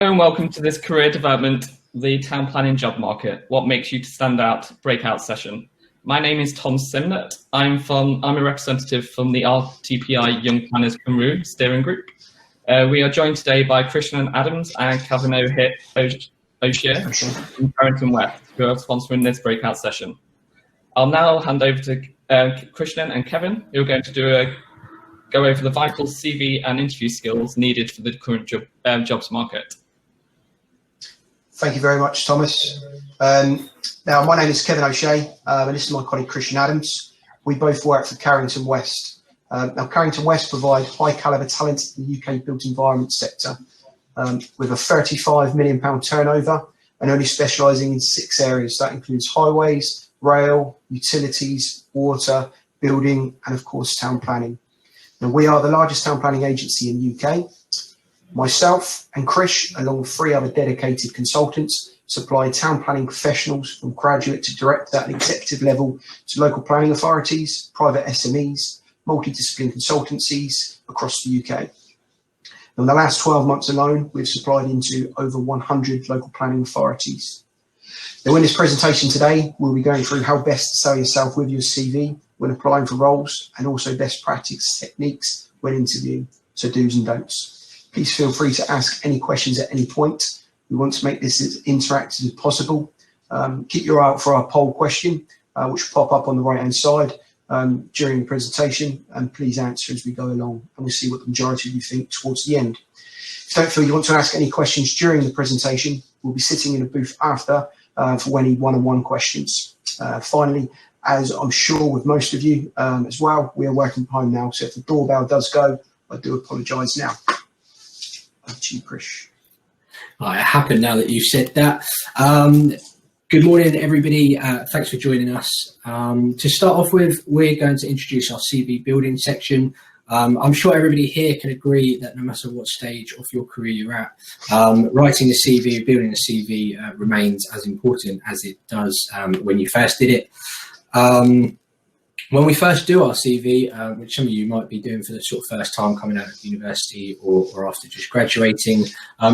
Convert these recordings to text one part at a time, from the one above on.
Hello and welcome to this career development, the town planning job market. What makes you to stand out breakout session. My name is Tom Simnett. I'm a representative from the RTPI Young Planners Cameroon steering group. We are joined today by Christian Adams and Kevin O'Shea from Carrington West, who are sponsoring this breakout session. I'll now hand over to Christian and Kevin, who are going to go over the vital CV and interview skills needed for the current jobs market. Thank you very much, Thomas. Now, my name is Kevin O'Shea, and this is my colleague Christian Adams. We both work for Carrington West. Now, Carrington West provide high calibre talent in the UK built environment sector with a £35 million turnover and only specialising in 6 areas. That includes highways, rail, utilities, water, building, and of course, town planning. Now, we are the largest town planning agency in the UK. Myself and Krish, along with 3 other dedicated consultants, supply town planning professionals from graduate to director and executive level to local planning authorities, private SMEs, multidisciplinary consultancies across the UK. In the last 12 months alone, we've supplied into over 100 local planning authorities. Now, in this presentation today, we'll be going through how best to sell yourself with your CV when applying for roles, and also best practice techniques when interviewing, so do's and don'ts. Please feel free to ask any questions at any point. We want to make this as interactive as possible. Keep your eye out for our poll question, which will pop up on the right-hand side during the presentation, and please answer as we go along, and we'll see what the majority of you think towards the end. If you don't feel you want to ask any questions during the presentation, we'll be sitting in a booth after for any one-on-one questions. Finally, as I'm sure with most of you as well, we are working from home now, so if the doorbell does go, I do apologise now. Over to you, Krish. It happened now that you've said that. Good morning, everybody. Thanks for joining us. To start off with, we're going to introduce our CV building section. I'm sure everybody here can agree that no matter what stage of your career you're at, writing a CV, building a CV remains as important as it does when you first did it. When we first do our CV, which some of you might be doing for the sort of first time coming out of university or after just graduating,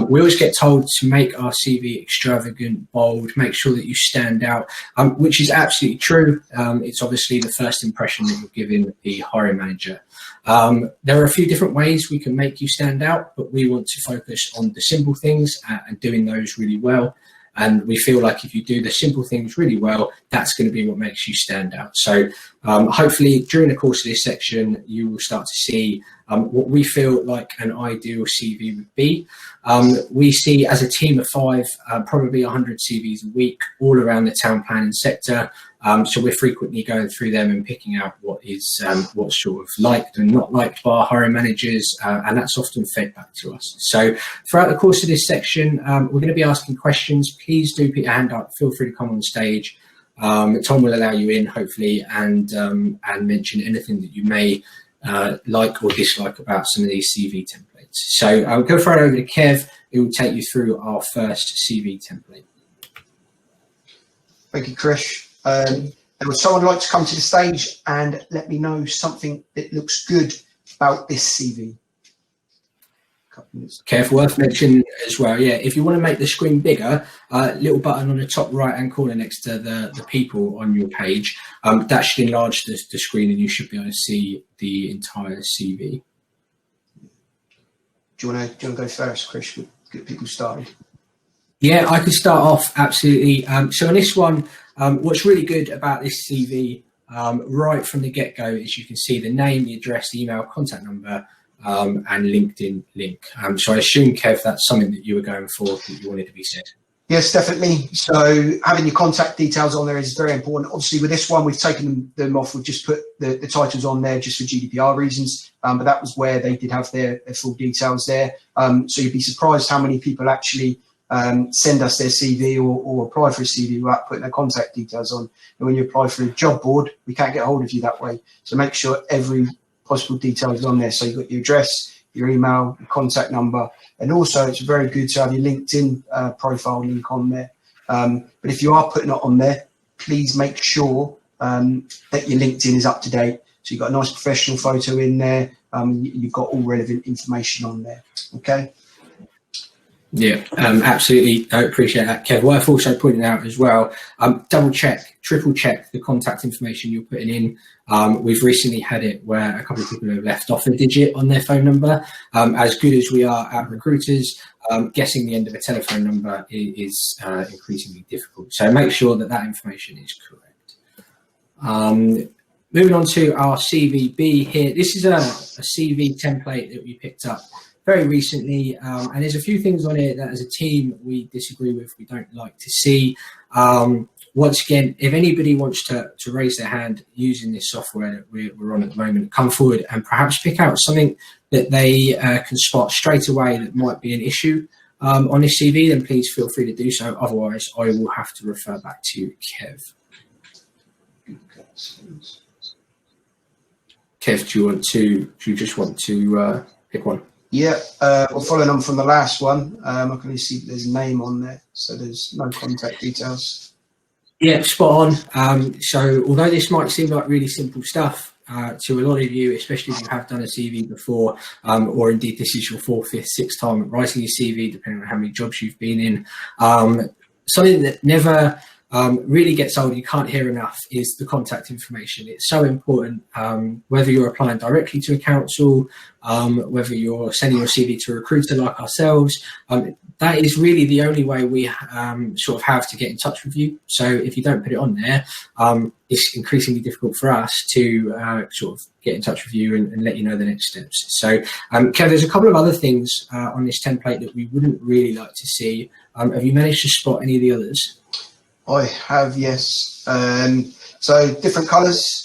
we always get told to make our CV extravagant, bold, make sure that you stand out, which is absolutely true. It's obviously the first impression that you're giving the hiring manager. There are a few different ways we can make you stand out, but we want to focus on the simple things and doing those really well. And we feel like if you do the simple things really well, that's going to be what makes you stand out. So hopefully during the course of this section, you will start to see what we feel like an ideal CV would be. We see as a team of 5, probably 100 CVs a week all around the town planning sector. So we're frequently going through them and picking out what's sort of liked and not liked by our hiring managers, and that's often fed back to us. So throughout the course of this section, we're going to be asking questions. Please do put your hand up. Feel free to come on stage. Tom will allow you in, hopefully, and mention anything that you may like or dislike about some of these CV templates. So I'll go right over to Kev, who will take you through our first CV template. Thank you, Krish. Would someone like to come to the stage and let me know something that looks good about this CV? Kev, worth mentioning as well, yeah, if you want to make the screen bigger, little button on the top right hand corner next to the people on your page, that should enlarge the screen and you should be able to see the entire CV. Do you want to go first, Chris? We'll get people started. Yeah, I can start off, absolutely. So on this one, what's really good about this CV right from the get-go is you can see the name, the address, the email, contact number, and LinkedIn link. So I assume, Kev, that's something that you were going for, that you wanted to be said. Yes, definitely. So having your contact details on there is very important. Obviously, with this one, we've taken them off. We've just put the titles on there just for GDPR reasons. But that was where they did have their full details there. So you'd be surprised how many people actually send us their CV or apply for a CV without putting their contact details on. And when you apply for a job board, we can't get hold of you that way. So make sure every possible detail is on there. So you've got your address, your email, your contact number, and also it's very good to have your LinkedIn profile link on there. But if you are putting it on there, please make sure that your LinkedIn is up to date. So you've got a nice professional photo in there. You've got all relevant information on there. Okay. Yeah, absolutely. I appreciate that, Kev. Worth also pointing out as well, double check, triple check the contact information you're putting in. We've recently had it where a couple of people have left off a digit on their phone number. As good as we are at recruiters, guessing the end of a telephone number is increasingly difficult. So make sure that that information is correct. Moving on to our CVB here. This is a CV template that we picked up very recently, and there's a few things on here that as a team we disagree with, we don't like to see. Once again, if anybody wants to raise their hand using this software that we're on at the moment, come forward and perhaps pick out something that they can spot straight away that might be an issue on this CV, then please feel free to do so. Otherwise, I will have to refer back to Kev. Kev, do you just want to pick one? Yeah, well, following on from the last one, I can only see there's a name on there, so there's no contact details. Yeah, spot on. So although this might seem like really simple stuff to a lot of you, especially if you have done a CV before, or indeed this is your 4th, 5th, 6th time writing a CV, depending on how many jobs you've been in, something that never really gets old, you can't hear enough, is the contact information. It's so important, whether you're applying directly to a council, whether you're sending your CV to a recruiter like ourselves. That is really the only way we sort of have to get in touch with you. So if you don't put it on there, it's increasingly difficult for us to sort of get in touch with you and let you know the next steps. So Kev, there's a couple of other things on this template that we wouldn't really like to see. Have you managed to spot any of the others? I have, yes. So different colours.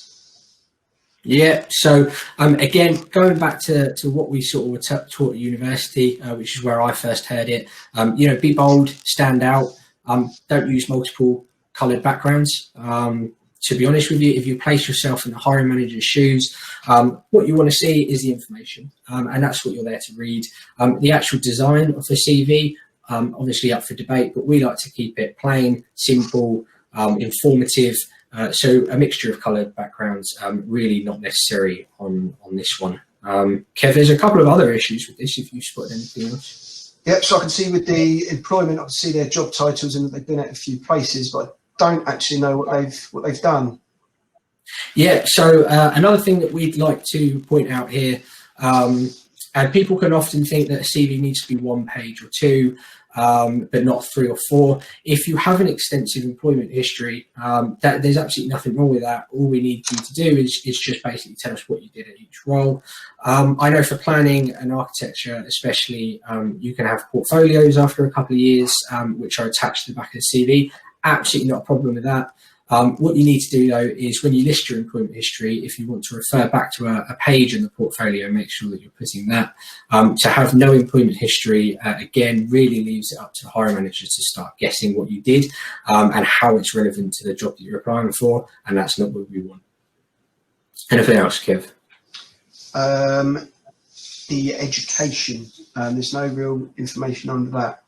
Yeah. So again, going back to what we sort of were taught at university, which is where I first heard it. Be bold, stand out. Don't use multiple coloured backgrounds. To be honest with you, if you place yourself in the hiring manager's shoes, what you want to see is the information, and that's what you're there to read. The actual design of the CV. Obviously up for debate, but we like to keep it plain, simple, informative. So a mixture of coloured backgrounds, really not necessary on this one. Kev, there's a couple of other issues with this, if you spotted anything else. Yep, so I can see with the employment, I can see their job titles and that they've been at a few places, but I don't actually know what they've done. Yeah, so another thing that we'd like to point out here, and people can often think that a CV needs to be 1 page or 2, but not 3 or 4. If you have an extensive employment history, there's absolutely nothing wrong with that. All we need you to do is just basically tell us what you did at each role. I know for planning and architecture especially, you can have portfolios after a couple of years, which are attached to the back of the CV. Absolutely not a problem with that. What you need to do, though, is when you list your employment history, if you want to refer back to a page in the portfolio, make sure that you're putting that. To have no employment history, again, really leaves it up to the hiring managers to start guessing what you did and how it's relevant to the job that you're applying for, and that's not what we want. Anything else, Kev? The education, there's no real information on that.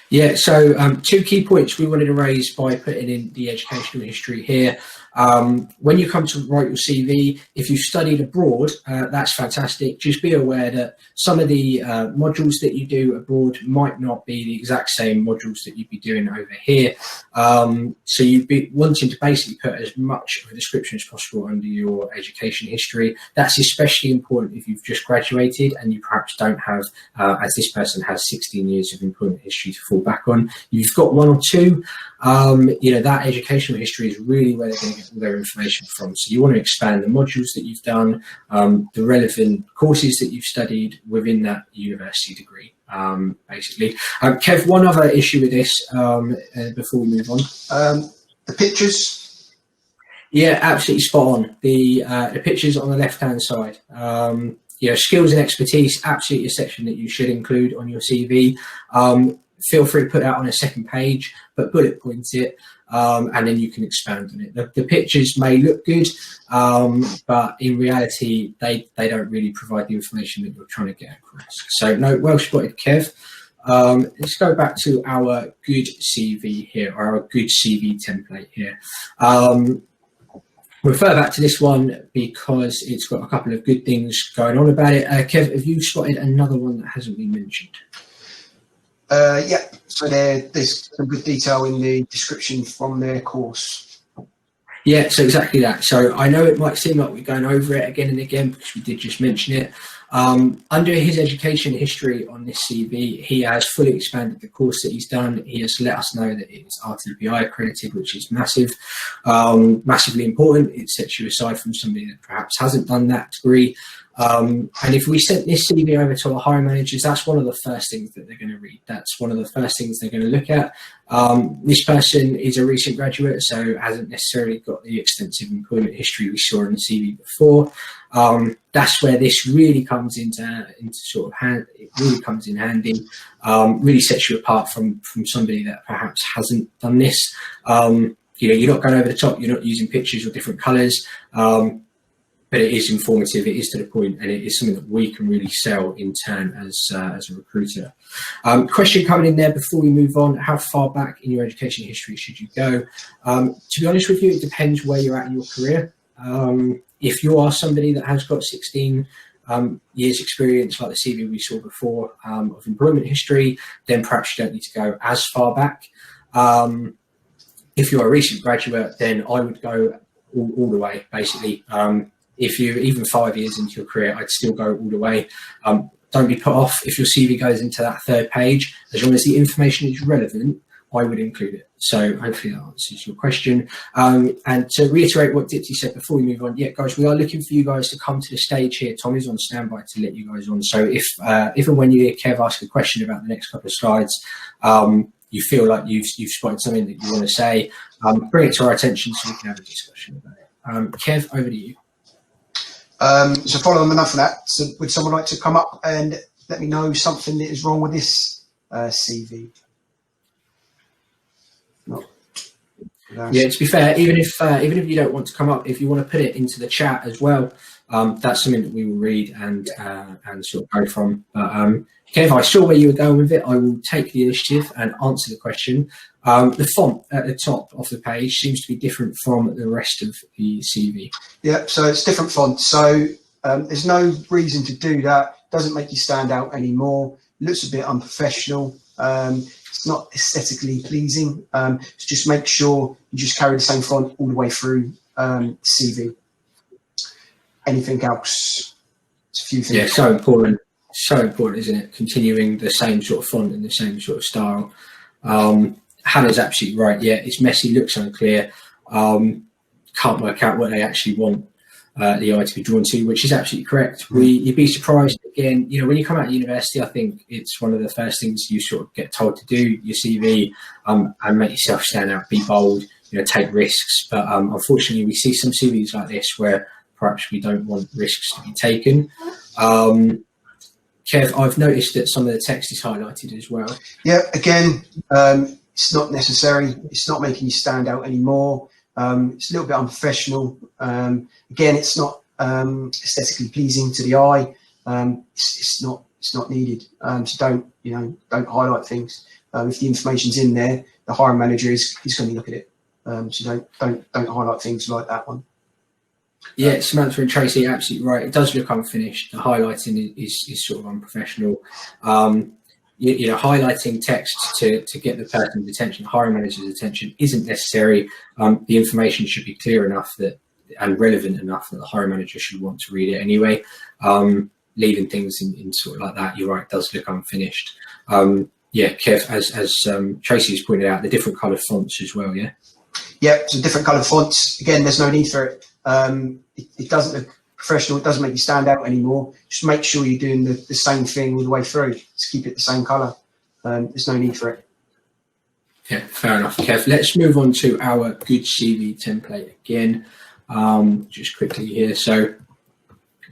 Yeah, so 2 key points we wanted to raise by putting in the educational history here. When you come to write your CV, if you studied abroad, that's fantastic. Just be aware that some of the modules that you do abroad might not be the exact same modules that you'd be doing over here. So you'd be wanting to basically put as much of a description as possible under your education history. That's especially important if you've just graduated and you perhaps don't have, as this person has, 16 years of employment history to fall back on. You've got 1 or 2, that educational history is really where they're going to get all their information from. So you want to expand the modules that you've done, the relevant courses that you've studied within that university degree, basically. Kev, one other issue with this before we move on. The pictures? Yeah, absolutely spot on. The pictures on the left-hand side. Skills and expertise, absolutely a section that you should include on your CV. Feel free to put that on a second page, but bullet point it, and then you can expand on it. The pictures may look good, but in reality, they don't really provide the information that you're trying to get across. So, no, well spotted, Kev. Let's go back to our good CV here, or our good CV template here. Refer back to this one because it's got a couple of good things going on about it. Kev, have you spotted another one that hasn't been mentioned? Yeah, so there's some good detail in the description from their course. Yeah, so exactly that. So I know it might seem like we're going over it again and again because we did just mention it. Under his education history on this CV, he has fully expanded the course that he's done. He has let us know that it is RTPI accredited, which is massive, massively important. It sets you aside from somebody that perhaps hasn't done that degree. And if we sent this CV over to our hiring managers, that's one of the first things that they're going to read. That's one of the first things they're going to look at. This person is a recent graduate, so hasn't necessarily got the extensive employment history we saw in the CV before. That's where this really comes into sort of hand. It really comes in handy. Really sets you apart from somebody that perhaps hasn't done this. You're not going over the top. You're not using pictures or different colours. But it is informative, it is to the point, and it is something that we can really sell in turn as a recruiter. Question coming in there before we move on: how far back in your education history should you go? To be honest with you, it depends where you're at in your career. If you are somebody that has got 16 years experience, like the CV we saw before, of employment history, then perhaps you don't need to go as far back. If you're a recent graduate, then I would go all the way, basically. If you're even 5 years into your career, I'd still go all the way. Don't be put off if your CV goes into that third page. As long as the information is relevant, I would include it. So hopefully that answers your question. And to reiterate what Dipsy said before we move on, yeah, guys, we are looking for you guys to come to the stage here. Tom is on standby to let you guys on. So if and when you hear Kev ask a question about the next couple of slides, you feel like you've spotted something that you want to say, bring it to our attention so we can have a discussion about it. Kev, over to you. So following enough of that, so would someone like to come up and let me know something that is wrong with this CV? No. Yeah, to be fair, even if you don't want to come up, if you want to put it into the chat as well, that's something that we will read and sort of go from. But Kev, I saw where you were going with it. I will take the initiative and answer the question. The font at the top of the page seems to be different from the rest of the CV. Yeah, so it's different font. So there's no reason to do that. Doesn't make you stand out anymore. Looks a bit unprofessional. It's not aesthetically pleasing. So just make sure you just carry the same font all the way through CV. Anything else? It's a few things. Yeah, so important. So important, isn't it? Continuing the same sort of font and the same sort of style. Hannah's absolutely right. Yeah, it's messy, looks unclear. Can't work out what they actually want the eye to be drawn to, which is absolutely correct. You'd be surprised, again, when you come out of university, I think it's one of the first things you sort of get told to do, your CV, and make yourself stand out, be bold, take risks. But unfortunately, we see some CVs like this where perhaps we don't want risks to be taken. Kev, I've noticed that some of the text is highlighted as well. Yeah, again, it's not necessary. It's not making you stand out anymore. It's a little bit unprofessional. Again, it's not aesthetically pleasing to the eye. It's not needed. So don't highlight things. If the information's in there, the hiring manager is going to look at it. So don't highlight things like that one. Yeah, Samantha and Tracy, absolutely right. It does look unfinished. The highlighting is sort of unprofessional. Highlighting text to get the person's attention, the hiring manager's attention, isn't necessary. The information should be clear enough and relevant enough that the hiring manager should want to read it anyway. Leaving things in sort of like that, you're right, it does look unfinished. Yeah, Kev, as Tracy's pointed out, the different coloured fonts as well, yeah? Yeah, so different coloured fonts. Again, there's no need for it. It doesn't look professional. It doesn't make you stand out anymore. Just make sure you're doing the same thing all the way through. Just keep it the same colour. There's no need for it. Yeah, fair enough, Kev. Let's move on to our good CV template again. Just quickly here. So,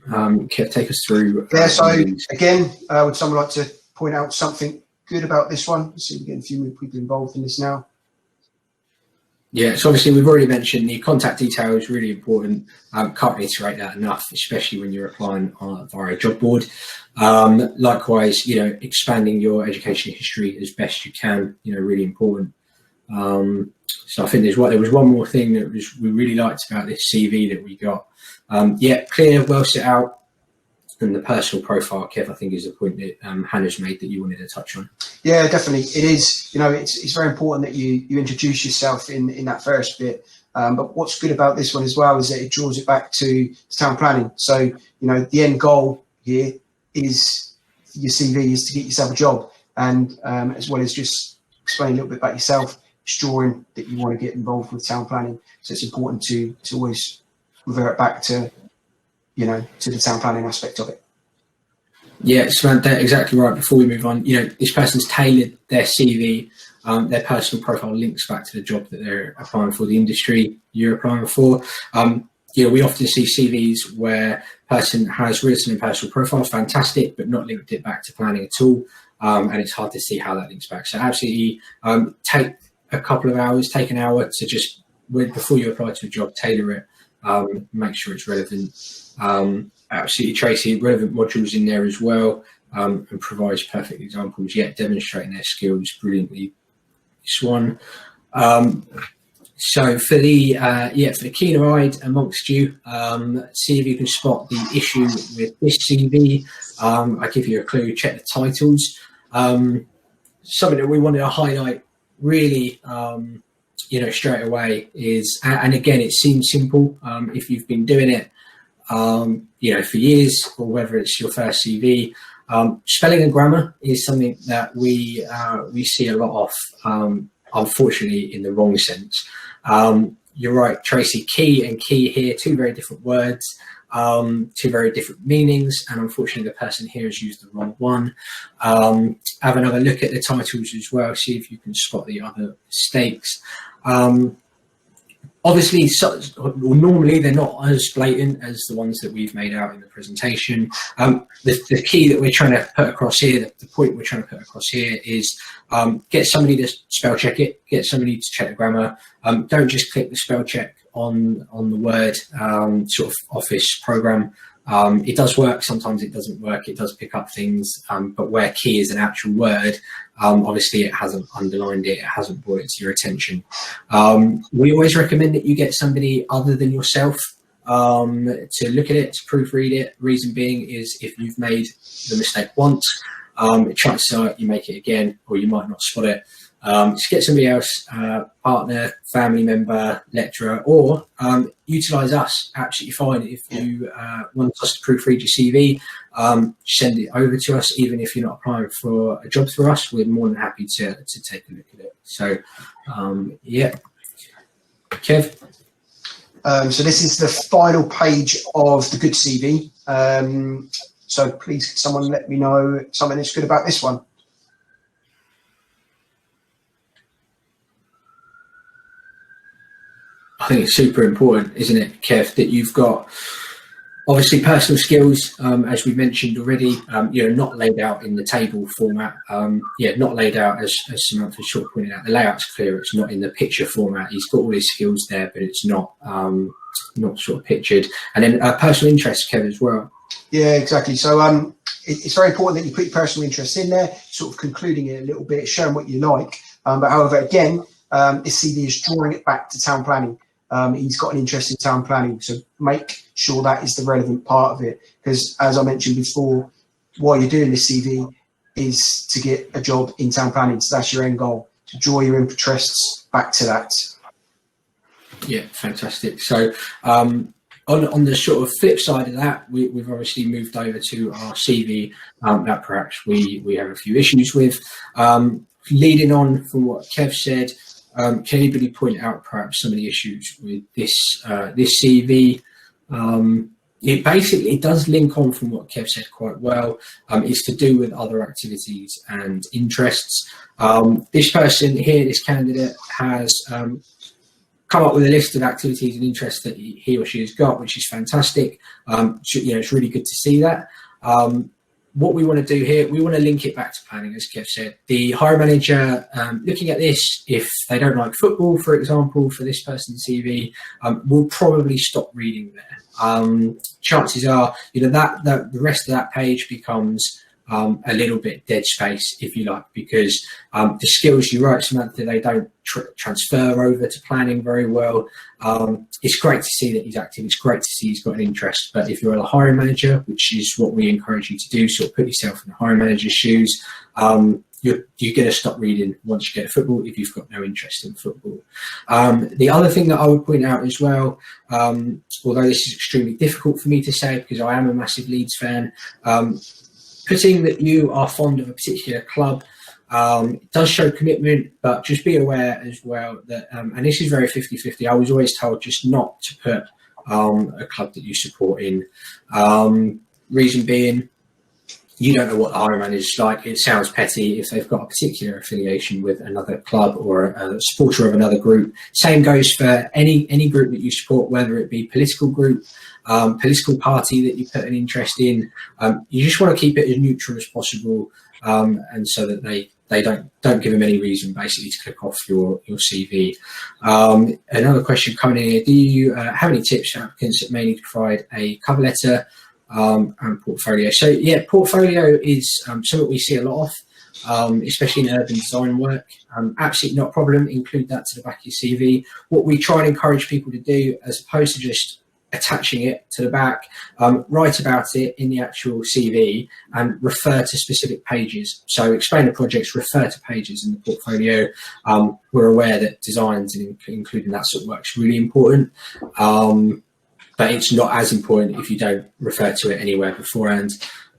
Kev, take us through. Yeah, so again, would someone like to point out something good about this one? So we're getting a few more people involved in this now. Yeah, so obviously we've already mentioned the contact detail is really important. Can't reiterate that enough, especially when you're applying via a job board. Likewise, expanding your education history as best you can, really important. So I think there was one more thing that we really liked about this CV that we got. Yeah, clear, well set out. the personal profile, Kev, I think is a point that Hannah's made that you wanted to touch on. Yeah, definitely. It is. You know, it's very important that you introduce yourself in that first bit. But what's good about this one as well is that it draws it back to town planning. So, you know, the end goal here is your CV is to get yourself a job, and as well as just explain a little bit about yourself, it's drawing that you want to get involved with town planning. So it's important to always revert back to, you know, to the town planning aspect of it. Yeah, Samantha, exactly right. Before we move on, you know, this person's tailored their CV, their personal profile links back to the job that they're applying for, the industry you're applying for. You know, we often see CVs where a person has written a personal profile, fantastic, but not linked it back to planning at all. And it's hard to see how that links back. So absolutely take a couple of hours, take an hour to just, before you apply to a job, tailor it, make sure it's relevant. Absolutely, Tracy, relevant modules in there as well, and provides perfect examples, yet demonstrating their skills brilliantly. This one. So for the keen-eyed amongst you, see if you can spot the issue with this CV. I give you a clue, check the titles. Something that we wanted to highlight really, you know, straight away is, and again, it seems simple if you've been doing it, you know, for years, or whether it's your first CV. Spelling and grammar is something that we see a lot of, unfortunately, in the wrong sense. You're right, Tracy, key and key here, two very different words, two very different meanings, and unfortunately the person here has used the wrong one. Have another look at the titles as well, see if you can spot the other mistakes. Obviously, normally they're not as blatant as the ones that we've made out in the presentation. The key that we're trying to put across here, the point we're trying to put across here is get somebody to spell check it, get somebody to check the grammar. Don't just click the spell check on the Word sort of Office program. It does work, sometimes it doesn't work, it does pick up things, but where key is an actual word, obviously it hasn't underlined it, it hasn't brought it to your attention. We always recommend that you get somebody other than yourself to look at it, to proofread it. Reason being is if you've made the mistake once, chances are you make it again, or you might not spot it. Just get somebody else, partner, family member, lecturer, or utilise us. Absolutely fine. If you want us to proofread your CV, send it over to us. Even if you're not applying for a job through us, we're more than happy to take a look at it. So, yeah. Kev? So this is the final page of the good CV. So please, can someone let me know something that's good about this one? I think it's super important, isn't it, Kev, that you've got obviously personal skills, as we mentioned already, you know, not laid out in the table format. Not laid out as Samantha short pointed out. The layout's clear; it's not in the picture format. He's got all his skills there, but it's not sort of pictured. And then personal interests, Kev, as well. Yeah, exactly. So it's very important that you put your personal interests in there, sort of concluding it a little bit, showing what you like. But however, again, this CV is drawing it back to town planning. He's got an interest in town planning, so make sure that is the relevant part of it. Because as I mentioned before, while you're doing this CV is to get a job in town planning. So that's your end goal, to draw your interests back to that. Yeah, fantastic. So on the sort of flip side of that, we've obviously moved over to our CV that perhaps we have a few issues with. Leading on from what Kev said, can anybody point out perhaps some of the issues with this CV? It does link on from what Kev said quite well. It's to do with other activities and interests. This person here, this candidate, has come up with a list of activities and interests that he or she has got, which is fantastic. It's really good to see that. What we want to do here, we want to link it back to planning, as Kev said. The hiring manager, looking at this, if they don't like football, for example, for this person's CV, will probably stop reading there. Chances are, that the rest of that page becomes a little bit dead space, if you like, because the skills you write, Samantha, they don't transfer over to planning very well. It's great to see that he's active. It's great to see he's got an interest. But if you're a hiring manager, which is what we encourage you to do, sort of put yourself in the hiring manager's shoes, you're going to stop reading once you get football if you've got no interest in football. The other thing that I would point out as well, although this is extremely difficult for me to say because I am a massive Leeds fan, putting that you are fond of a particular club it does show commitment, but just be aware as well that, and this is very 50-50, I was always told just not to put a club that you support in. Reason being, you don't know what the hiring manager is like. It sounds petty if they've got a particular affiliation with another club or a supporter of another group. Same goes for any group that you support, whether it be political group, political party that you put an interest in. You just want to keep it as neutral as possible, and so that they don't give them any reason basically to click off your CV. Another question coming in here: do you have any tips for applicants that may need to provide a cover letter and portfolio? So yeah, portfolio is something we see a lot of, especially in urban design work. Absolutely not a problem. Include that to the back of your CV. What we try and encourage people to do, as opposed to just attaching it to the back, write about it in the actual CV and refer to specific pages. So explain the projects, refer to pages in the portfolio. We're aware that designs and including that sort of work is really important. But it's not as important if you don't refer to it anywhere beforehand.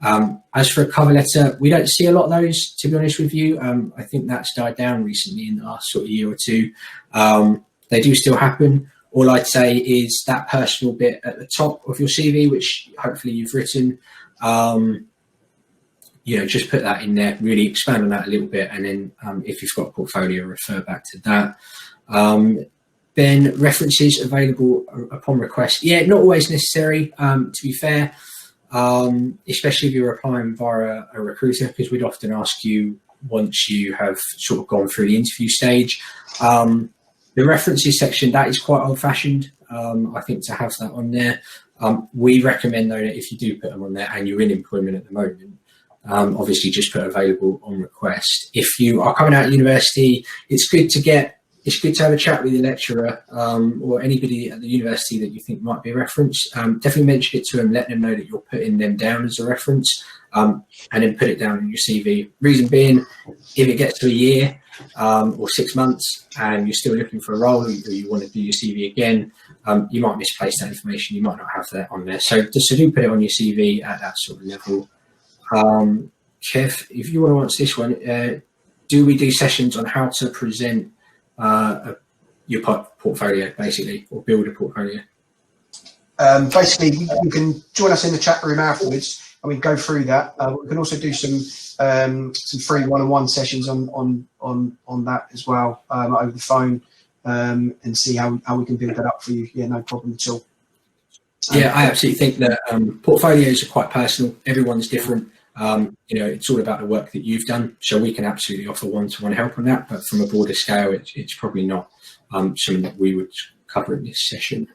As for a cover letter, we don't see a lot of those, to be honest with you. I think that's died down recently in the last sort of year or two. They do still happen. All I'd say is that personal bit at the top of your CV, which hopefully you've written, just put that in there, really expand on that a little bit. And then if you've got a portfolio, refer back to that. Then references available upon request. Yeah, not always necessary, to be fair, especially if you're applying via a recruiter, because we'd often ask you once you have sort of gone through the interview stage. The references section, that is quite old-fashioned, I think, to have that on there. We recommend, though, that if you do put them on there and you're in employment at the moment, obviously just put available on request. If you are coming out of university, it's good to have a chat with your lecturer or anybody at the university that you think might be a reference. Definitely mention it to them, let them know that you're putting them down as a reference, and then put it down in your CV. Reason being, if it gets to a year or 6 months and you're still looking for a role or you want to do your CV again, you might misplace that information. You might not have that on there. So do put it on your CV at that sort of level. Kev, if you want to answer this one, do we do sessions on how to present your portfolio, basically, or build a portfolio? Basically, you can join us in the chat room afterwards and we can go through that. We can also do some free one-on-one sessions on that as well, over the phone, and see how we can build that up for you. Yeah, no problem at all. Yeah, I absolutely think that portfolios are quite personal. Everyone's different. It's all about the work that you've done. So we can absolutely offer one-to-one help on that, but from a broader scale, it's probably not something that we would cover in this session.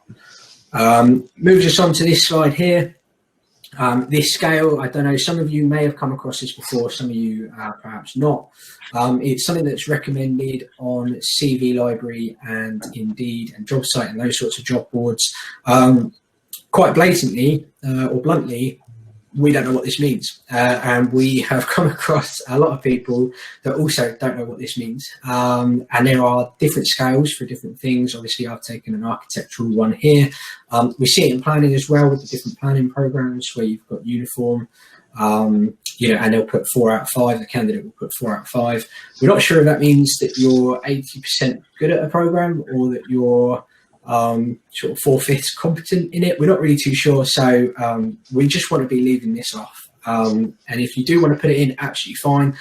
Moves us on to this slide here. This scale, I don't know, some of you may have come across this before, some of you perhaps not. It's something that's recommended on CV Library and Indeed and JobSite and those sorts of job boards. Quite blatantly or bluntly, we don't know what this means, and we have come across a lot of people that also don't know what this means, and there are different scales for different things. Obviously, I've taken an architectural one here. We see it in planning as well with the different planning programs where you've got uniform, and they'll put 4 out of 5, the candidate will put 4 out of 5. We're not sure if that means that you're 80% good at a program or that you're sort of 4/5 competent in it. We're not really too sure, so we just want to be leaving this off, and if you do want to put it in, absolutely fine.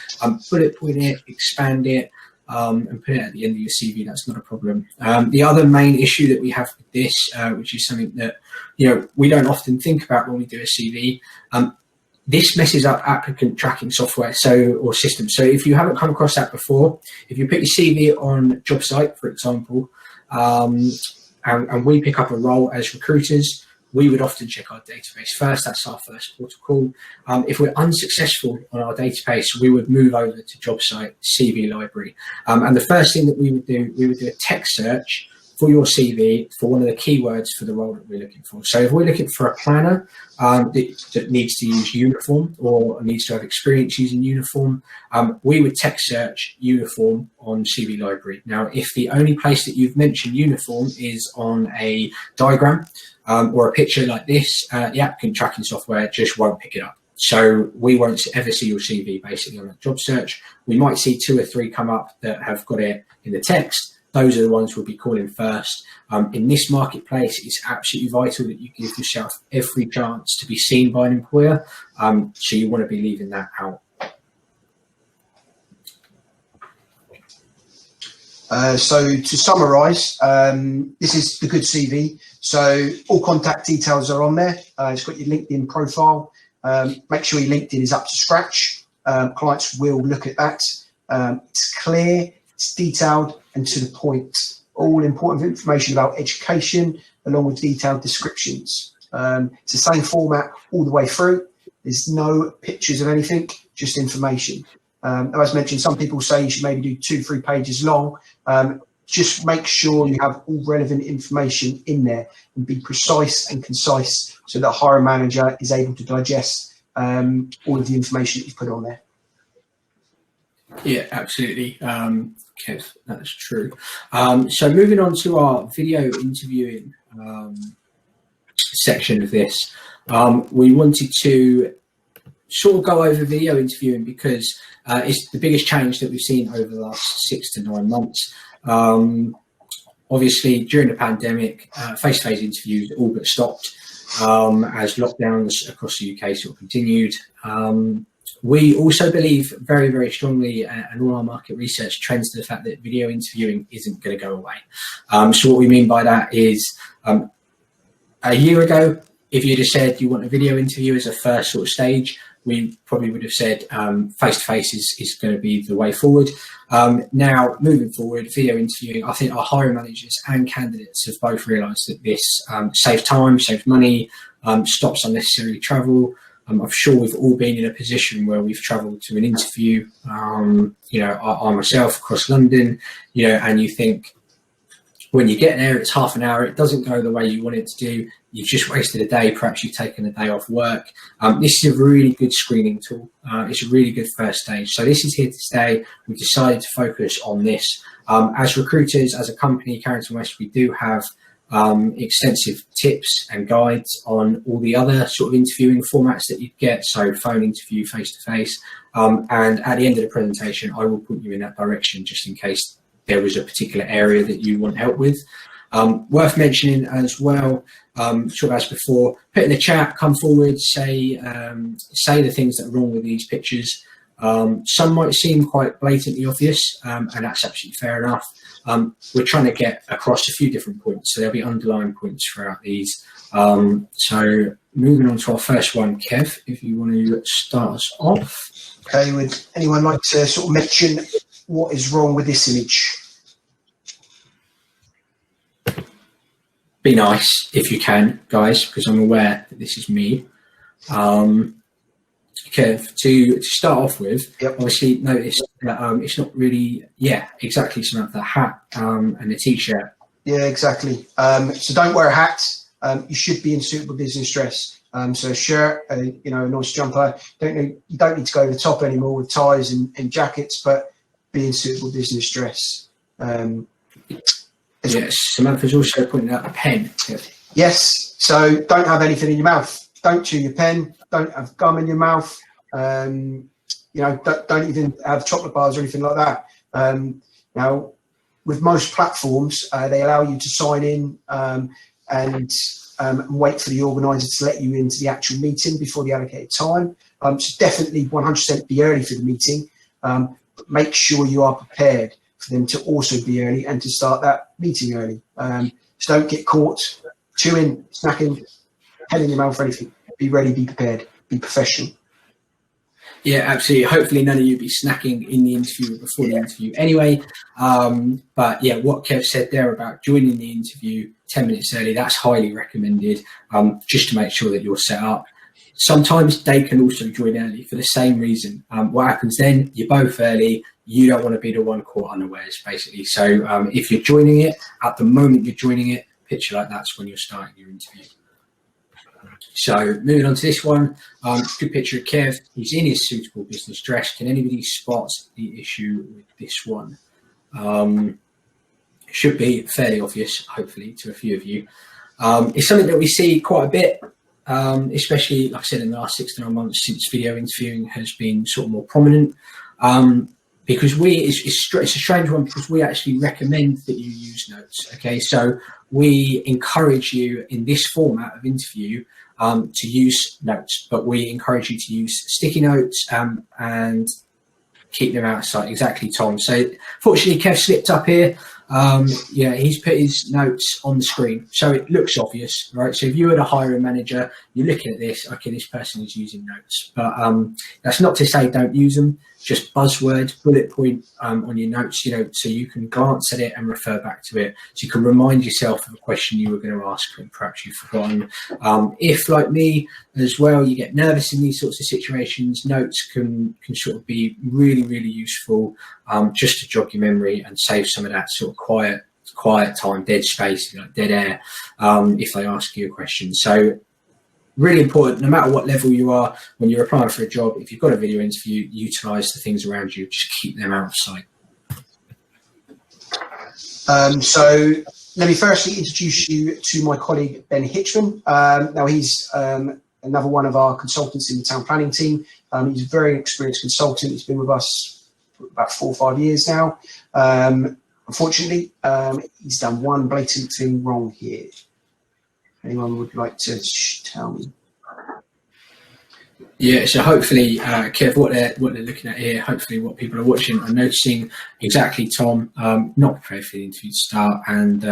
Bullet point it, expand it, and put it at the end of your CV. That's not a problem. The other main issue that we have with this, which is something that we don't often think about when we do a CV, this messes up applicant tracking software or systems. So if you haven't come across that before, if you put your CV on JobSite, for example, and we pick up a role as recruiters, we would often check our database first. That's our first protocol. If we're unsuccessful on our database, we would move over to JobSite CV Library. And the first thing that we would do a text search for your CV for one of the keywords for the role that we're looking for. So if we're looking for a planner that needs to use uniform or needs to have experience using uniform, we would text search uniform on CV Library. Now, if the only place that you've mentioned uniform is on a diagram or a picture like this, the applicant tracking software just won't pick it up. So we won't ever see your CV basically on that job search. We might see 2 or 3 come up that have got it in the text. Those are the ones we'll be calling first. In this marketplace, it's absolutely vital that you give yourself every chance to be seen by an employer. So you want to be leaving that out. So to summarise, this is the good CV. So all contact details are on there. It's got your LinkedIn profile. Make sure your LinkedIn is up to scratch. Clients will look at that. It's clear, it's detailed and to the point. All important information about education along with detailed descriptions. It's the same format all the way through. There's no pictures of anything, just information. As mentioned, some people say you should maybe do 2-3 pages long. Just make sure you have all relevant information in there and be precise and concise so that the hiring manager is able to digest all of the information that you've put on there. Yeah, absolutely. Kev, that's true. So moving on to our video interviewing section of this, we wanted to sort of go over video interviewing because it's the biggest change that we've seen over the last 6 to 9 months. Obviously, during the pandemic, face-to-face interviews all but stopped as lockdowns across the UK sort of continued. We also believe very, very strongly, and all our market research trends to the fact that video interviewing isn't going to go away. So what we mean by that is a year ago, if you'd have said you want a video interview as a first sort of stage, we probably would have said face-to-face is going to be the way forward. Now, moving forward, video interviewing, I think our hiring managers and candidates have both realised that this saves time, saves money, stops unnecessary travel. I'm sure we've all been in a position where we've travelled to an interview, I myself across London, and you think when you get there, it's half an hour, it doesn't go the way you want it to do. You've just wasted a day, perhaps you've taken a day off work. This is a really good screening tool. It's a really good first stage. So this is here to stay. We've decided to focus on this. As recruiters, as a company, Carrington West, we do have extensive tips and guides on all the other sort of interviewing formats that you get. So phone interview, face-to-face. And at the end of the presentation, I will point you in that direction just in case there was a particular area that you want help with. Worth mentioning as well, sort of as before, put in the chat, come forward, say the things that are wrong with these pictures. Some might seem quite blatantly obvious, and that's absolutely fair enough. We're trying to get across a few different points, so there'll be underlying points throughout these. So moving on to our first one, Kev, if you want to start us off. Okay, would anyone like to sort of mention what is wrong with this image? Be nice if you can, guys, because I'm aware that this is me. Kev, to start off with, Yep. Obviously notice that it's not really, exactly, some of the hat and the t-shirt. Yeah, exactly. So don't wear a hat. You should be in suitable business dress. So a shirt, a nice jumper. You don't need to go over the top anymore with ties and jackets, but be in suitable business dress. Yes, Samantha's also pointing out a pen. Yes, so don't have anything in your mouth. Don't chew your pen. Don't have gum in your mouth. Don't even have chocolate bars or anything like that. Now, with most platforms, they allow you to sign in and wait for the organizer to let you into the actual meeting before the allocated time. So definitely 100% be early for the meeting. But make sure you are prepared for them to also be early and to start that meeting early. So don't get caught chewing, snacking, pen in your mouth or anything. Be ready, be prepared, be professional. Yeah, absolutely. Hopefully none of you be snacking in the interview or before the interview anyway. But yeah, what Kev said there about joining the interview 10 minutes early. That's highly recommended, just to make sure that you're set up. Sometimes they can also join early for the same reason. What happens then, you're both early, you don't want to be the one caught unawares, basically. So if you're joining it, at the moment you're joining it, picture like that's when you're starting your interview. So moving on to this one, good picture of Kev. He's in his suitable business dress. Can anybody spot the issue with this one? Should be fairly obvious, hopefully, to a few of you. It's something that we see quite a bit, especially, like I said, in the last 6 to 9 months since video interviewing has been sort of more prominent. Because it's a strange one because we actually recommend that you use notes. Okay, so we encourage you in this format of interview to use notes, but we encourage you to use sticky notes and keep them out of sight. Exactly, Tom. So fortunately, Kev slipped up here. Yeah, he's put his notes on the screen, so it looks obvious, right? So if you were the hiring manager, you're looking at this, okay, this person is using notes, but that's not to say don't use them. Just buzzword, bullet point on your notes, you know, so you can glance at it and refer back to it. So you can remind yourself of a question you were going to ask and perhaps you've forgotten. If, like me as well, you get nervous in these sorts of situations, notes can sort of be really, really useful just to jog your memory and save some of that sort of quiet time, dead space, you know, dead air, if they ask you a question. So really important, no matter what level you are, when you're applying for a job, if you've got a video interview, utilise the things around you, just keep them out of sight. So let me firstly introduce you to my colleague, Ben Hitchman. Now he's another one of our consultants in the town planning team. He's a very experienced consultant. He's been with us for about 4 or 5 years now. Unfortunately, he's done one blatant thing wrong here. Anyone would like to tell me? Yeah, so hopefully, Kev, what they're looking at here, hopefully what people are watching are noticing exactly Tom, not prepared for the interview to start, and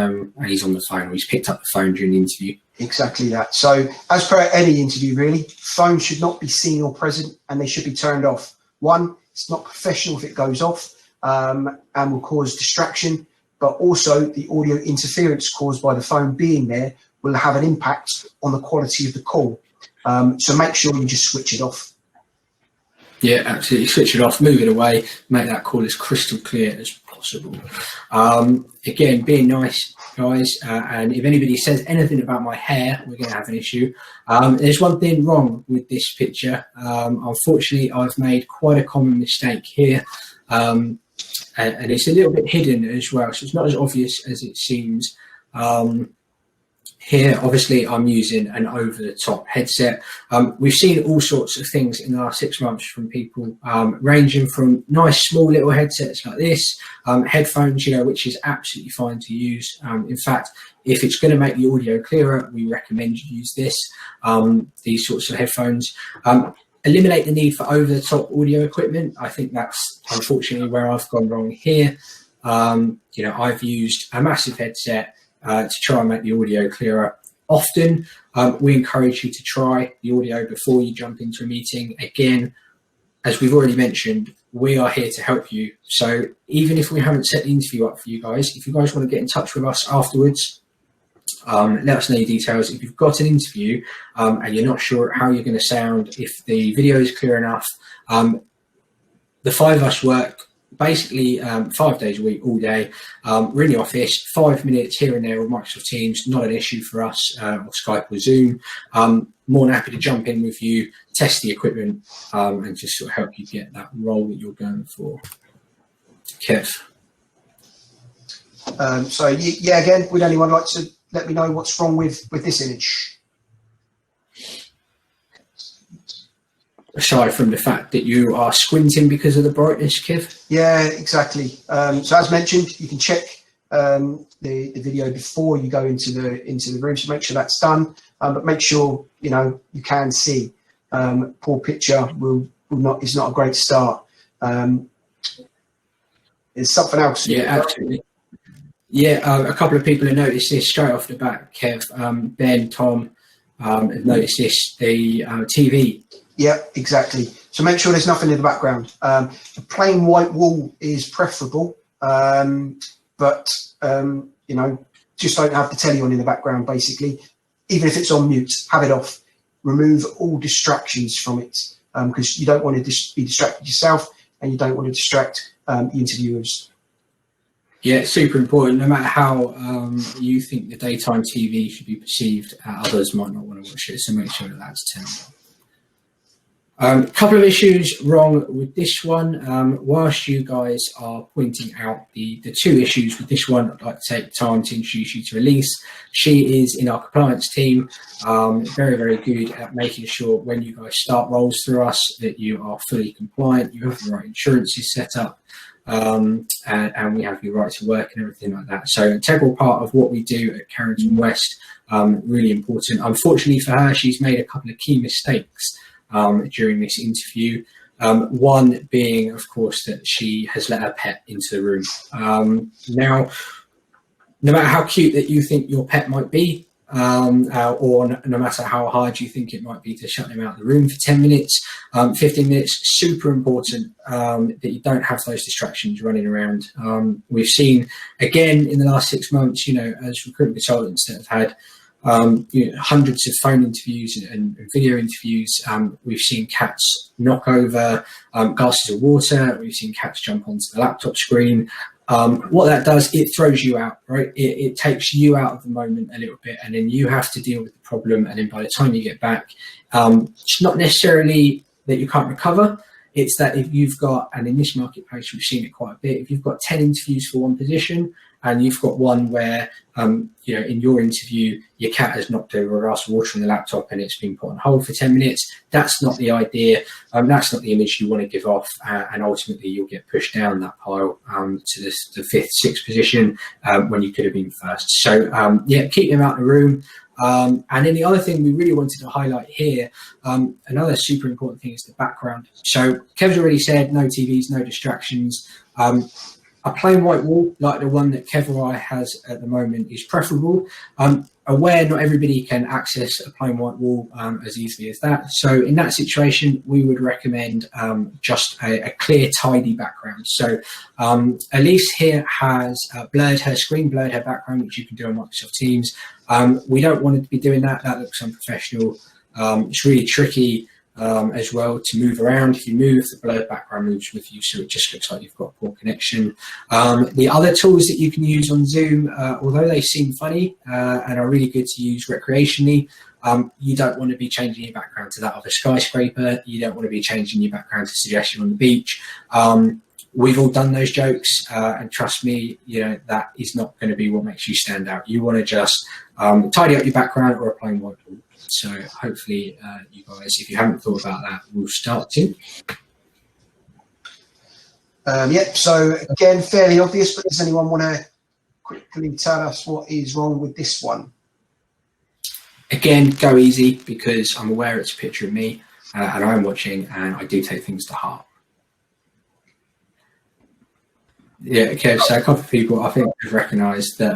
he's on the phone, or he's picked up the phone during the interview. Exactly that. So as per any interview, really, phones should not be seen or present, and they should be turned off. One, it's not professional if it goes off and will cause distraction, but also the audio interference caused by the phone being there will have an impact on the quality of the call. So make sure you just switch it off. Yeah, absolutely. Switch it off, move it away, make that call as crystal clear as possible. Again, being nice, guys, and if anybody says anything about my hair, we're going to have an issue. There's one thing wrong with this picture. Unfortunately, I've made quite a common mistake here. And it's a little bit hidden as well, so it's not as obvious as it seems. Here, obviously, I'm using an over-the-top headset. We've seen all sorts of things in the last 6 months from people, ranging from nice small little headsets like this, headphones, you know, which is absolutely fine to use. In fact, if it's going to make the audio clearer, we recommend you use this, these sorts of headphones. Eliminate the need for over-the-top audio equipment. I think that's unfortunately where I've gone wrong here. You know, I've used a massive headset to try and make the audio clearer. Often, we encourage you to try the audio before you jump into a meeting. Again, as we've already mentioned, we are here to help you. So even if we haven't set the interview up for you guys, if you guys want to get in touch with us afterwards, let us know your details. If you've got an interview and you're not sure how you're going to sound, if the video is clear enough, the 5 of us work basically 5 days a week, all day. We're in the office, 5 minutes here and there with Microsoft Teams, not an issue for us, or Skype or Zoom. More than happy to jump in with you, test the equipment, and just sort of help you get that role that you're going for. Kev. So yeah, again, would anyone like to let me know what's wrong with this image? Aside from the fact that you are squinting because of the brightness, Kev? Yeah, exactly. So as mentioned, you can check the video before you go into the room, so make sure that's done. But make sure you know you can see. Poor picture is not a great start. There's something else. Yeah, absolutely. Yeah, a couple of people have noticed this straight off the bat, Kev. Ben, Tom have noticed this, the TV. Yeah, exactly. So make sure there's nothing in the background. A plain white wall is preferable, but you know, just don't have the telly on in the background, basically. Even if it's on mute, have it off. Remove all distractions from it, because you don't want to be distracted yourself, and you don't want to distract the interviewers. Yeah, super important. No matter how you think the daytime TV should be perceived, others might not want to watch it, so make sure that that's turned on. A couple of issues wrong with this one. Whilst you guys are pointing out the two issues with this one, I'd like to take time to introduce you to Elise. She is in our compliance team, very, very good at making sure when you guys start roles through us that you are fully compliant, you have the right insurances set up, and we have your right to work and everything like that. So integral part of what we do at Carrington West, really important. Unfortunately for her, she's made a couple of key mistakes during this interview. One being, of course, that she has let her pet into the room. Now, no matter how cute that you think your pet might be, or no matter how hard you think it might be to shut them out of the room for 10 minutes, 15 minutes, super important that you don't have those distractions running around. We've seen, again, in the last 6 months, as recruitment consultants that have had hundreds of phone interviews and video interviews. We've seen cats knock over glasses of water. We've seen cats jump onto the laptop screen. What that does, it throws you out, right? It takes you out of the moment a little bit, and then you have to deal with the problem. And then by the time you get back, it's not necessarily that you can't recover. It's that if you've got, and in this marketplace, we've seen it quite a bit, if you've got 10 interviews for one position, and you've got one where, in your interview, your cat has knocked over a glass of water on the laptop and it's been put on hold for 10 minutes. That's not the idea. That's not the image you want to give off. And ultimately, you'll get pushed down that pile to the fifth, sixth position when you could have been first. So, keep them out of the room. And then the other thing we really wanted to highlight here, another super important thing is the background. So Kev's already said no TVs, no distractions. A plain white wall, like the one that Kev or I has at the moment, is preferable. Aware not everybody can access a plain white wall as easily as that. So in that situation, we would recommend just a clear, tidy background. So Elise here has blurred her screen, blurred her background, which you can do on Microsoft Teams. We don't want to be doing that. That looks unprofessional. It's really tricky as well to move around. If you move, the blurred background moves with you, so it just looks like you've got poor connection. The other tools that you can use on Zoom, although they seem funny and are really good to use recreationally, you don't want to be changing your background to that of a skyscraper. You don't want to be changing your background to suggestion on the beach. We've all done those jokes, and trust me, that is not going to be what makes you stand out. You want to just tidy up your background or a plain white wall. So hopefully you guys, if you haven't thought about that, will start to. So again, fairly obvious, but does anyone want to quickly tell us what is wrong with this one? Again, go easy, because I'm aware it's a picture of me and I'm watching, and I do take things to heart. Yeah, okay, so a couple of people I think have recognised that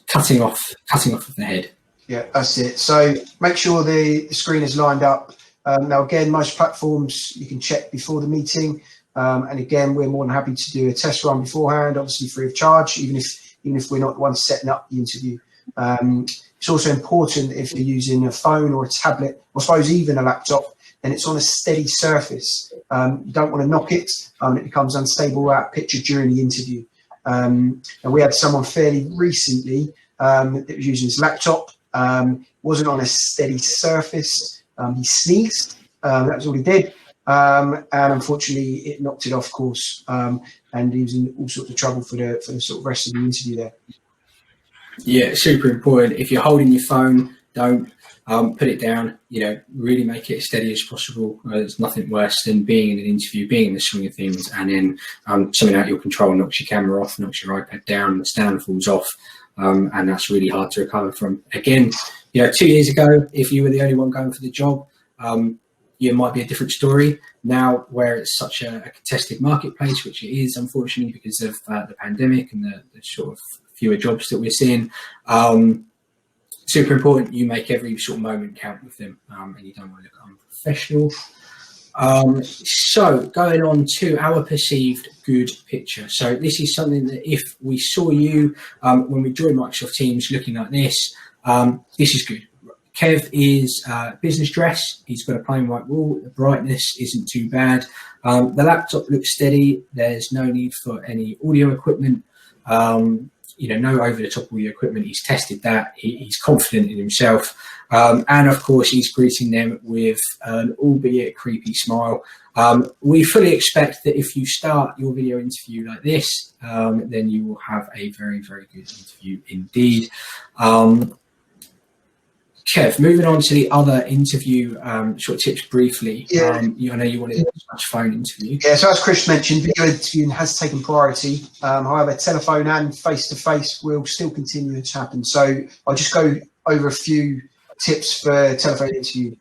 cutting off of the head. Yeah, that's it. So make sure the screen is lined up. Now, again, most platforms you can check before the meeting. And again, we're more than happy to do a test run beforehand, obviously free of charge, even if we're not the ones setting up the interview. It's also important if you're using a phone or a tablet, or I suppose even a laptop, then it's on a steady surface. You don't want to knock it, and it becomes unstable out of picture during the interview. And we had someone fairly recently that was using his laptop. Wasn't on a steady surface. He sneezed. That was all he did. And unfortunately, it knocked it off course. And he was in all sorts of trouble for the sort of rest of the interview there. Yeah, super important. If you're holding your phone, don't put it down. Really make it as steady as possible. There's nothing worse than being in an interview, being in the swing of things, and then something out of your control knocks your camera off, knocks your iPad down, the stand falls off. And that's really hard to recover from. Again, 2 years ago, if you were the only one going for the job, it might be a different story. Now, where it's such a contested marketplace, which it is, unfortunately, because of the pandemic and the sort of fewer jobs that we're seeing, super important you make every sort of moment count with them, and you don't want to look unprofessional. So going on to our perceived good picture. So this is something that if we saw you when we joined Microsoft Teams looking like this, this is good. Kev is business dress. He's got a plain white wall. The brightness isn't too bad. The laptop looks steady. There's no need for any audio equipment. No over-the-top audio equipment. He's tested that. He's confident in himself. And of course, he's greeting them with an albeit creepy smile. We fully expect that if you start your video interview like this, then you will have a very, very good interview indeed. Kev, moving on to the other interview short tips briefly. Yeah. I know you wanted a phone interview. Yeah, so as Chris mentioned, video interviewing has taken priority. However, telephone and face-to-face will still continue to happen. So I'll just go over a few tips for telephone interview.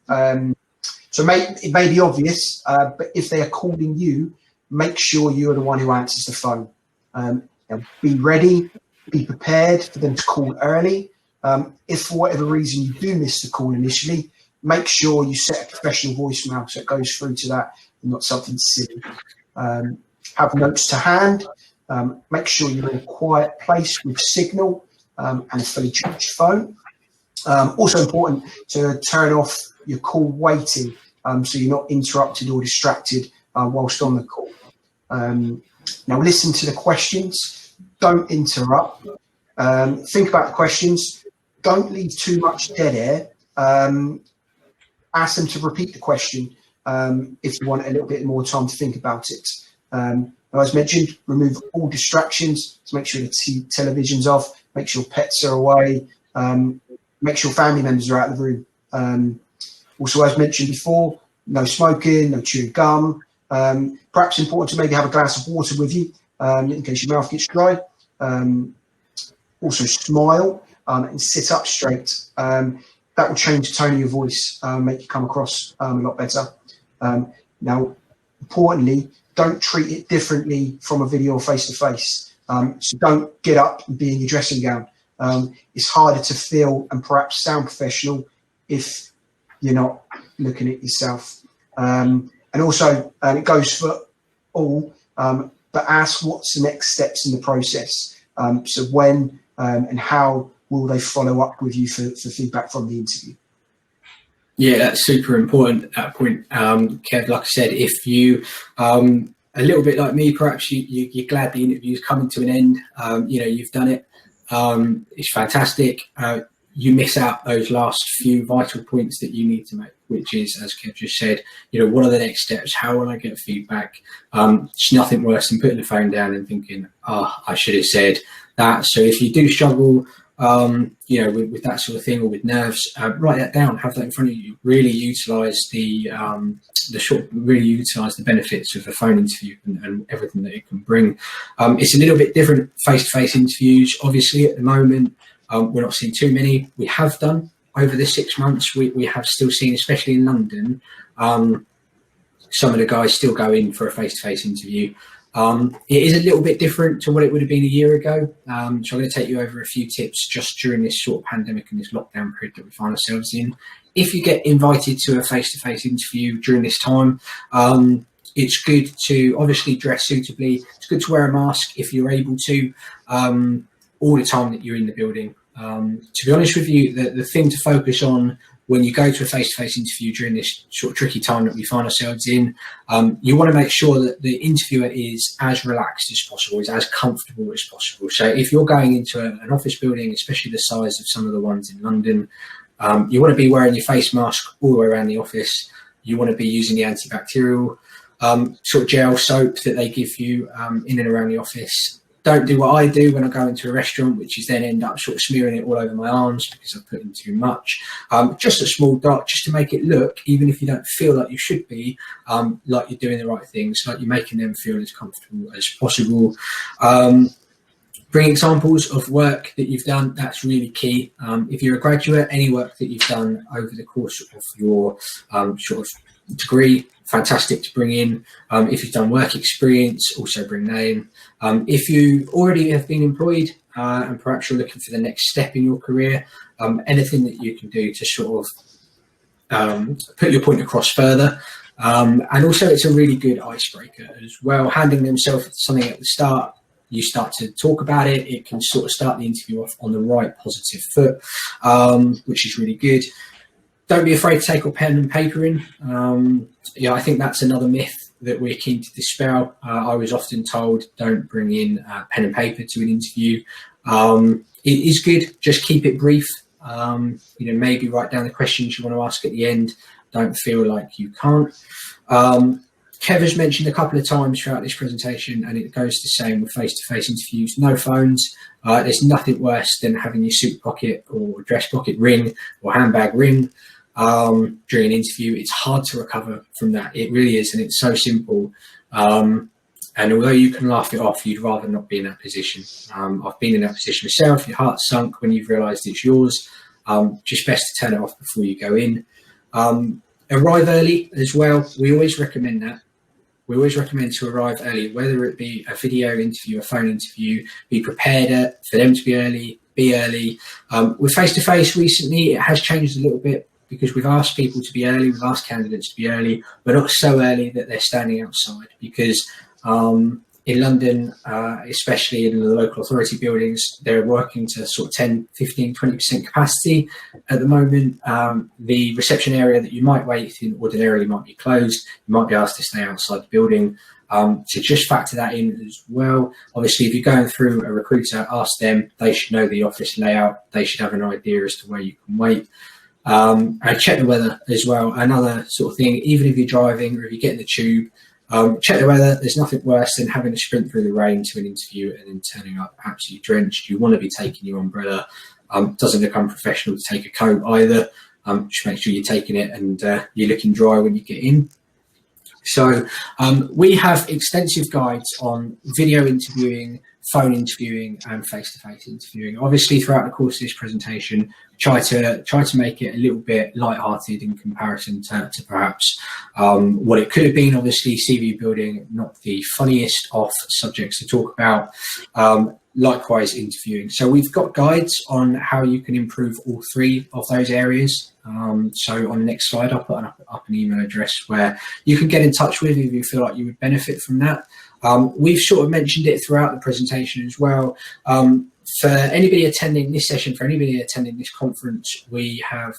So it may be obvious, but if they are calling you, make sure you're the one who answers the phone. Now be ready, be prepared for them to call early. If for whatever reason you do miss the call initially, make sure you set a professional voicemail so it goes through to that and not something silly. Have notes to hand. Make sure you're in a quiet place with signal and a fully charged phone. Also important to turn off your call waiting so you're not interrupted or distracted whilst on the call. Now listen to the questions. Don't interrupt. Think about the questions. Don't leave too much dead air. Ask them to repeat the question if you want a little bit more time to think about it. As mentioned, remove all distractions. So make sure the television's off. Make sure pets are away. Make sure family members are out of the room. Also, as mentioned before, no smoking, no chewing gum. Perhaps important to maybe have a glass of water with you in case your mouth gets dry. Also smile and sit up straight. That will change the tone of your voice, make you come across a lot better. Now, importantly, don't treat it differently from a video or face-to-face. So don't get up and be in your dressing gown. It's harder to feel and perhaps sound professional if you're not looking at yourself. And also, it goes for all, but ask what's the next steps in the process. So when and how will they follow up with you for feedback from the interview? Yeah, that's super important at that point. Kev, like I said, if you, a little bit like me, perhaps you're glad the interview's coming to an end. You've done it. It's fantastic. You miss out those last few vital points that you need to make, which is, as Kev just said, what are the next steps? How will I get feedback? It's nothing worse than putting the phone down and thinking, I should have said that. So if you do struggle, with that sort of thing or with nerves, write that down, have that in front of you. Really utilise the benefits of a phone interview and everything that it can bring. It's a little bit different face-to-face interviews. Obviously, at the moment, we're not seeing too many. We have done over the 6 months. We have still seen, especially in London, some of the guys still go in for a face-to-face interview. It is a little bit different to what it would have been a year ago. So I'm going to take you over a few tips just during this sort of pandemic and this lockdown period that we find ourselves in. If you get invited to a face-to-face interview during this time, it's good to obviously dress suitably. It's good to wear a mask if you're able to, all the time that you're in the building. To be honest with you, the thing to focus on when you go to a face-to-face interview during this sort of tricky time that we find ourselves in, you want to make sure that the interviewer is as relaxed as possible, is as comfortable as possible. So if you're going into an office building, especially the size of some of the ones in London, you want to be wearing your face mask all the way around the office. You want to be using the antibacterial sort of gel soap that they give you in and around the office. Don't do what I do when I go into a restaurant, which is then end up sort of smearing it all over my arms because I've put in too much. Just a small dot, just to make it look, even if you don't feel like you should be, like you're doing the right things, like you're making them feel as comfortable as possible. Bring examples of work that you've done. That's really key. If you're a graduate, any work that you've done over the course of your sort of degree, fantastic to bring in. If you've done work experience, also bring that in. If you already have been employed and perhaps you're looking for the next step in your career, anything that you can do to sort of put your point across further. And also it's a really good icebreaker as well. Handing themselves something at the start, you start to talk about it. It can sort of start the interview off on the right positive foot, which is really good. Don't be afraid to take your pen and paper in. I think that's another myth that we're keen to dispel. I was often told, don't bring in pen and paper to an interview. It is good, just keep it brief. Maybe write down the questions you want to ask at the end. Don't feel like you can't. Kev has mentioned a couple of times throughout this presentation, and it goes the same with face-to-face interviews, no phones. There's nothing worse than having your suit pocket or dress pocket ring or handbag ring during an interview. It's hard to recover from that. It really is, and it's so simple. And although you can laugh it off, you'd rather not be in that position. I've been in that position myself. Your heart's sunk when you've realised it's yours. Just best to turn it off before you go in. Arrive early as well. We always recommend that. We always recommend to arrive early, whether it be a video interview, a phone interview. Be prepared for them to be early. Be early. With face-to-face recently, it has changed a little bit because we've asked people to be early. We've asked candidates to be early, but not so early that they're standing outside, because in London, especially in the local authority buildings, they're working to sort of 10, 15, 20% capacity at the moment. The reception area that you might wait in ordinarily might be closed. You might be asked to stay outside the building. So just factor that in as well. Obviously, if you're going through a recruiter, ask them. They should know the office layout. They should have an idea as to where you can wait. And check the weather as well. Another sort of thing, even if you're driving or if you get in the tube, check the weather. There's nothing worse than having to sprint through the rain to an interview and then turning up absolutely drenched. You want to be taking your umbrella. Doesn't become professional to take a coat either. Just make sure you're taking it and you're looking dry when you get in. So we have extensive guides on video interviewing, phone interviewing, and face-to-face interviewing. Obviously, throughout the course of this presentation, try to make it a little bit light-hearted in comparison to perhaps what it could have been. Obviously, CV building, not the funniest of subjects to talk about. Likewise, interviewing. So we've got guides on how you can improve all three of those areas. So on the next slide, I'll put up an email address where you can get in touch with if you feel like you would benefit from that. We've sort of mentioned it throughout the presentation as well. For anybody attending this session, for anybody attending this conference, we have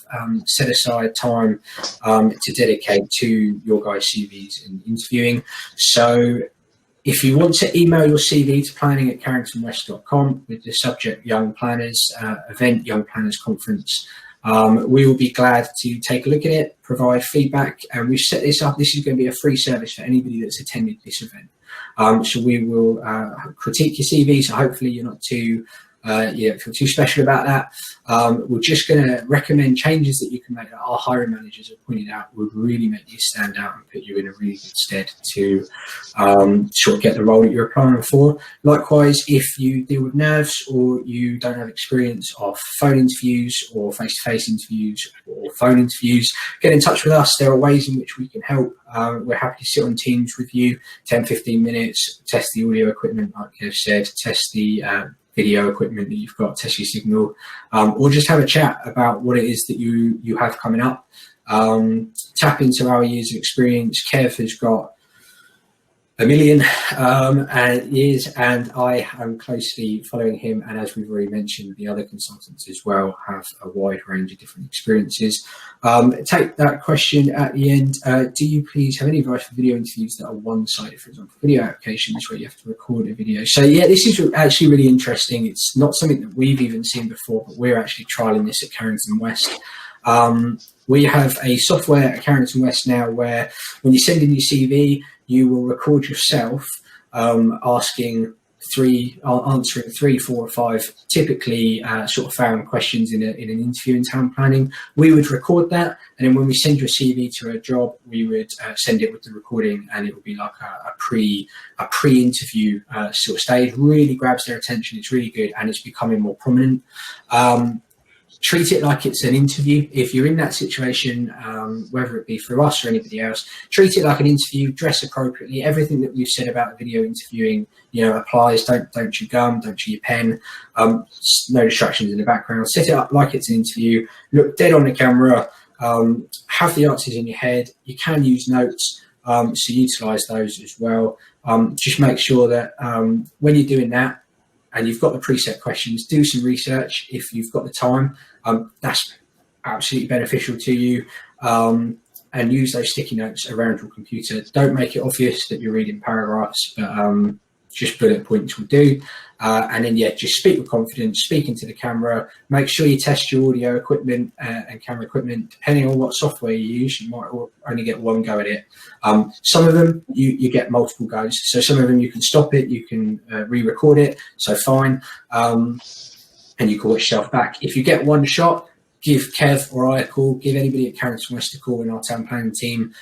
set aside time to dedicate to your guys' CVs and interviewing. So if you want to email your CV to planning@carringtonwest.com with the subject Young Planners, event Young Planners Conference, we will be glad to take a look at it, provide feedback, and we've set this up. This is going to be a free service for anybody that's attended this event. So we will critique your CV, so hopefully you're not too feel too special about that. We're just going to recommend changes that you can make that our hiring managers have pointed out would really make you stand out and put you in a really good stead to sort of get the role that you're applying for. Likewise, if you deal with nerves or you don't have experience of phone interviews or face-to-face interviews or phone interviews, get in touch with us. There are ways in which we can help. We're happy to sit on Teams with you, 10, 15 minutes, test the audio equipment, like Kev said, test the video equipment that you've got, test your signal, or just have a chat about what it is that you have coming up. Tap into our years of experience. Kev has got a million years, and I am closely following him. And as we've already mentioned, the other consultants as well have a wide range of different experiences. Take that question at the end. Do you please have any advice for video interviews that are one-sided, for example, video applications where you have to record a video? So yeah, this is actually really interesting. It's not something that we've even seen before, but we're actually trialing this at Carrington West. We have a software at Carrington West now where when you send in your CV, you will record yourself answering 3, 4, or 5 typically sort of found questions in an interview in town planning. We would record that, and then when we send your CV to a job, we would send it with the recording, and it would be like a pre-interview sort of stage. Really grabs their attention. It's really good, and it's becoming more prominent. Treat it like it's an interview. If you're in that situation, whether it be through us or anybody else, treat it like an interview, dress appropriately. Everything that we've said about video interviewing, applies. Don't chew gum, don't chew your pen, no distractions in the background. Set it up like it's an interview, look dead on the camera, have the answers in your head. You can use notes, so utilise those as well. Just make sure that when you're doing that and you've got the preset questions, do some research if you've got the time. That's absolutely beneficial to you. And use those sticky notes around your computer. Don't make it obvious that you're reading paragraphs, but just bullet points will do. And then, yeah, just speak with confidence, speak into the camera. Make sure you test your audio equipment and camera equipment. Depending on what software you use, you might only get one go at it. Some of them, you get multiple goes. So some of them you can stop it, you can re-record it, so fine. And you call yourself back. If you get one shot, give Kev or I a call, give anybody at Carrington West a call in our town planning team.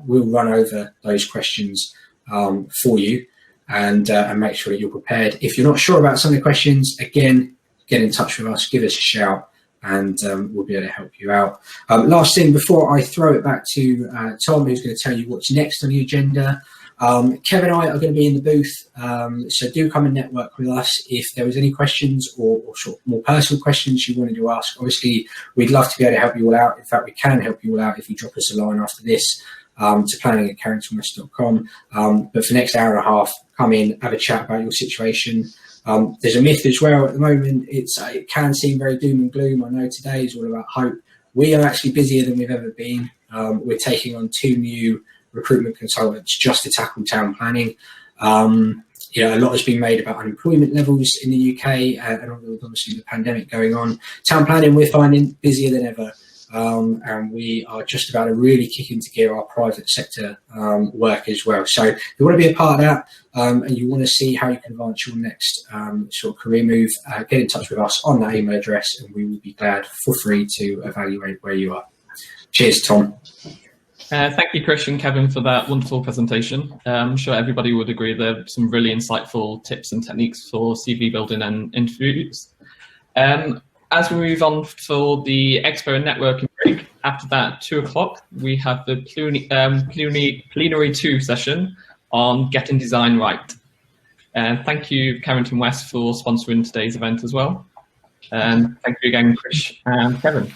We'll run over those questions for you and make sure that you're prepared. If you're not sure about some of the questions, again, get in touch with us, give us a shout, and we'll be able to help you out. Last thing before I throw it back to Tom, who's going to tell you what's next on the agenda. Kev and I are going to be in the booth, so do come and network with us. If there was any questions or sort of more personal questions you wanted to ask, obviously we'd love to be able to help you all out. In fact, we can help you all out if you drop us a line after this to planning@carringtonwest.com. But for the next hour and a half, come in, have a chat about your situation. There's a myth as well at the moment. It can seem very doom and gloom. I know today is all about hope. We are actually busier than we've ever been. We're taking on 2 new recruitment consultants just to tackle town planning. A lot has been made about unemployment levels in the UK and obviously the pandemic going on. Town planning, we're finding busier than ever. And we are just about to really kick into gear our private sector work as well. So if you want to be a part of that and you want to see how you can advance your next sort of career move, get in touch with us on that email address and we will be glad for free to evaluate where you are. Cheers, Tom. Thank you, Chris and Kevin, for that wonderful presentation. I'm sure everybody would agree there are some really insightful tips and techniques for CV building and interviews. As we move on for the Expo and Networking break, after that, 2 o'clock, we have the Plenary 2 session on getting design right. Thank you, Carrington West, for sponsoring today's event as well. And thank you again, Chris and Kevin.